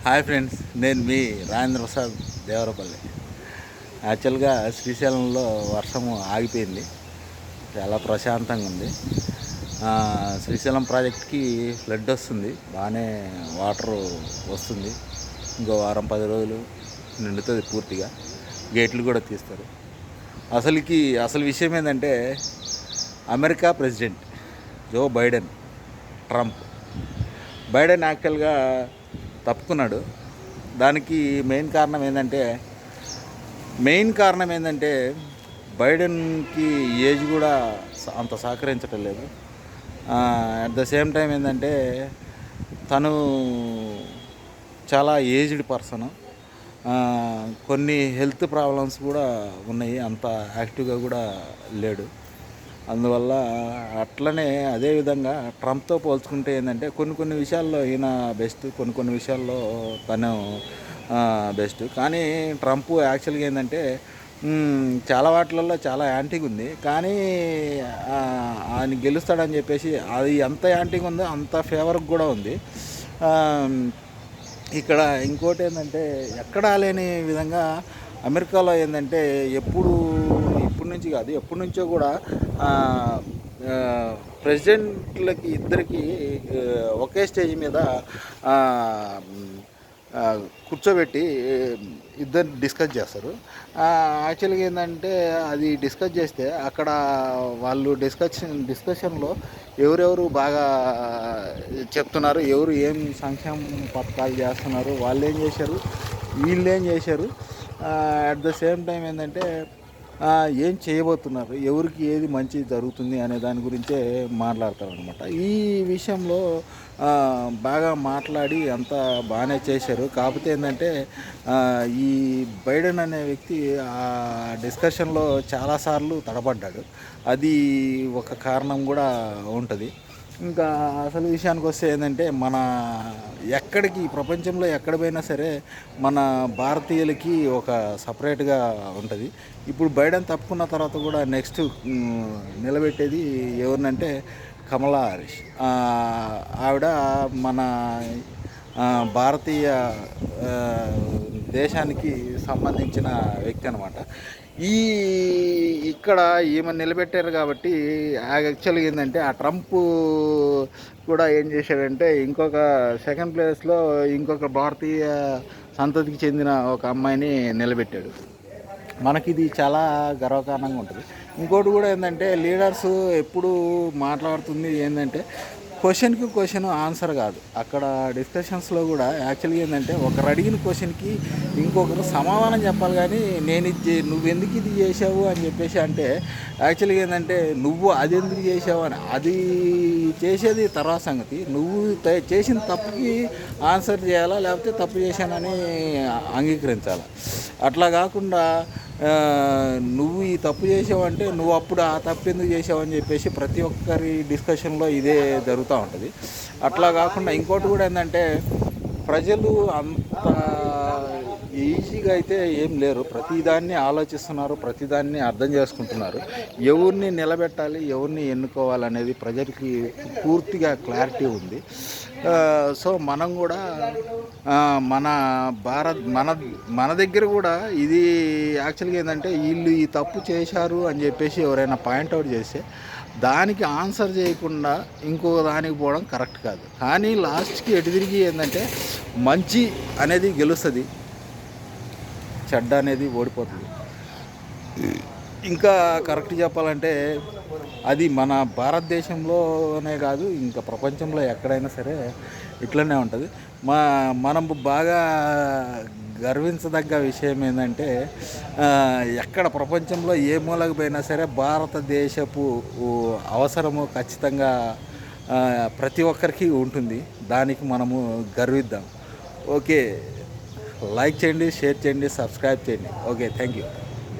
Hi friends, నేను మీ రాజేంద్ర ప్రసాద్ దేవరపల్లి. యాక్చువల్గా శ్రీశైలంలో వర్షము ఆగిపోయింది, చాలా ప్రశాంతంగా ఉంది. శ్రీశైలం ప్రాజెక్ట్కి ఫ్లడ్ వస్తుంది, బాగానే వాటర్ వస్తుంది. ఇంకో వారం 10 రోజులు నిండుతుంది పూర్తిగా, గేట్లు కూడా తీస్తారు. అసలు విషయం ఏంటంటే, అమెరికా ప్రెసిడెంట్ జో బైడెన్ యాక్చువల్గా తప్పుకున్నాడు. దానికి మెయిన్ కారణం ఏంటంటే బైడెన్కి ఏజ్ కూడా అంత సహకరించటం లేదు. అట్ ద సేమ్ టైం ఏంటంటే తను చాలా ఏజ్డ్ పర్సన్, కొన్ని హెల్త్ ప్రాబ్లమ్స్ కూడా ఉన్నాయి, అంత యాక్టివ్గా కూడా లేడు. అందువల్ల అట్లనే అదేవిధంగా ట్రంప్తో పోల్చుకుంటే ఏంటంటే కొన్ని విషయాల్లో ఈయన బెస్ట్, కొన్ని విషయాల్లో తను బెస్ట్. కానీ ట్రంప్ యాక్చువల్గా ఏంటంటే చాలా వాటిలలో చాలా యాంటీగా ఉంది. కానీ ఆయన గెలుస్తాడని చెప్పేసి అది ఎంత యాంటీగా ఉందో అంత ఫేవర్కి కూడా ఉంది. ఇక్కడ ఇంకోటి ఏంటంటే ఎక్కడా లేని విధంగా అమెరికాలో ఏంటంటే ఇప్పటి నుంచి కాదు, ఎప్పటి నుంచో కూడా ప్రెసిడెంట్లకి ఇద్దరికి ఒకే స్టేజ్ మీద కూర్చోబెట్టి ఇద్దరు డిస్కస్ చేస్తారు. యాక్చువల్గా ఏంటంటే అది డిస్కస్ చేస్తే అక్కడ వాళ్ళు డిస్కషన్లో ఎవరెవరు బాగా చెప్తున్నారు, ఎవరు ఏం సంక్షేమ పథకాలు చేస్తున్నారు, వాళ్ళు ఏం చేశారు, వీళ్ళు ఏం చేశారు, అట్ ద సేమ్ టైం ఏంటంటే ఏం చేయబోతున్నారు, ఎవరికి ఏది మంచి జరుగుతుంది అనే దాని గురించే మాట్లాడతారు అనమాట. ఈ విషయంలో బాగా మాట్లాడి అంతా బాగానే చేశారు. కాకపోతే ఏంటంటే ఈ బైడెన్ అనే వ్యక్తి ఆ డిస్కషన్లో చాలాసార్లు తడబడ్డాడు. అది ఒక కారణం కూడా ఉంటుంది. ఇంకా అసలు విషయానికి వస్తే ఏంటంటే ప్రపంచంలో ఎక్కడ పోయినా సరే మన భారతీయులకి ఒక సపరేట్గా ఉంటుంది. ఇప్పుడు బైడెన్ తప్పుకున్న తర్వాత కూడా నెక్స్ట్ నిలబెట్టేది ఎవరినంటే కమలా హారిస్. ఆవిడ మన భారతీయ దేశానికి సంబంధించిన వ్యక్తి అనమాట. ఇక్కడ ఈమె నిలబెట్టారు కాబట్టి యాక్చువల్గా ఏంటంటే ఆ ట్రంప్ కూడా ఏం చేశాడంటే ఇంకొక సెకండ్ ప్లేస్లో ఇంకొక భారతీయ సంతతికి చెందిన ఒక అమ్మాయిని నిలబెట్టాడు. మనకి ఇది చాలా గర్వకారణంగా ఉంటుంది. ఇంకోటి కూడా ఏంటంటే లీడర్స్ ఎప్పుడు మాట్లాడుతుంది ఏంటంటే క్వశ్చన్ ఆన్సర్ కాదు. అక్కడ డిస్కషన్స్లో కూడా యాక్చువల్గా ఏంటంటే ఒకరు అడిగిన క్వశ్చన్కి ఇంకొకరు సమాధానం చెప్పాలి. కానీ నువ్వు ఎందుకు ఇది చేసావు అని చెప్పేసి అంటే యాక్చువల్గా ఏంటంటే నువ్వు అది ఎందుకు చేసావు అని, అది చేసేది తర్వాత సంగతి. నువ్వు చేసిన తప్పుకి ఆన్సర్ చేయాలా, లేకపోతే తప్పు చేశానని అంగీకరించాలా. అట్లా కాకుండా నువ్వు ఈ తప్పు చేసావంటే నువ్వు అప్పుడు ఆ తప్పు ఎందుకు చేసావని చెప్పేసి ప్రతి ఒక్కరి డిస్కషన్లో ఇదే జరుగుతూ ఉంటుంది. అట్లా కాకుండా ఇంకోటి కూడా ఏంటంటే ప్రజలు అంత ఈజీగా అయితే ఏం లేరు, ప్రతిదాన్ని ఆలోచిస్తున్నారు, ప్రతిదాన్ని అర్థం చేసుకుంటున్నారు. ఎవరిని నిలబెట్టాలి, ఎవరిని ఎన్నుకోవాలనేది ప్రజలకి పూర్తిగా క్లారిటీ ఉంది. సో మనం కూడా మన దగ్గర కూడా ఇది యాక్చువల్గా ఏంటంటే వీళ్ళు ఈ తప్పు చేశారు అని చెప్పేసి ఎవరైనా పాయింట్అవుట్ చేస్తే దానికి ఆన్సర్ చేయకుండా ఇంకో దానికి పోవడం కరెక్ట్ కాదు. కానీ లాస్ట్కి ఎటు తిరిగి ఏంటంటే మంచి అనేది గెలుస్తుంది, చెడ్డ అనేది ఓడిపోతుంది. ఇంకా కరెక్ట్ చెప్పాలంటే అది మన భారతదేశంలోనే కాదు, ఇంకా ప్రపంచంలో ఎక్కడైనా సరే ఇట్లనే ఉంటుంది. మనం బాగా గర్వించదగ్గ విషయం ఏంటంటే ఎక్కడ ప్రపంచంలో ఏ మూలకు పోయినా సరే భారతదేశపు అవసరము ఖచ్చితంగా ప్రతి ఒక్కరికి ఉంటుంది. దానికి మనము గర్విద్దాం. ఓకే, లైక్ చేయండి, షేర్ చేయండి, సబ్స్క్రైబ్ చేయండి. Okay, thank you.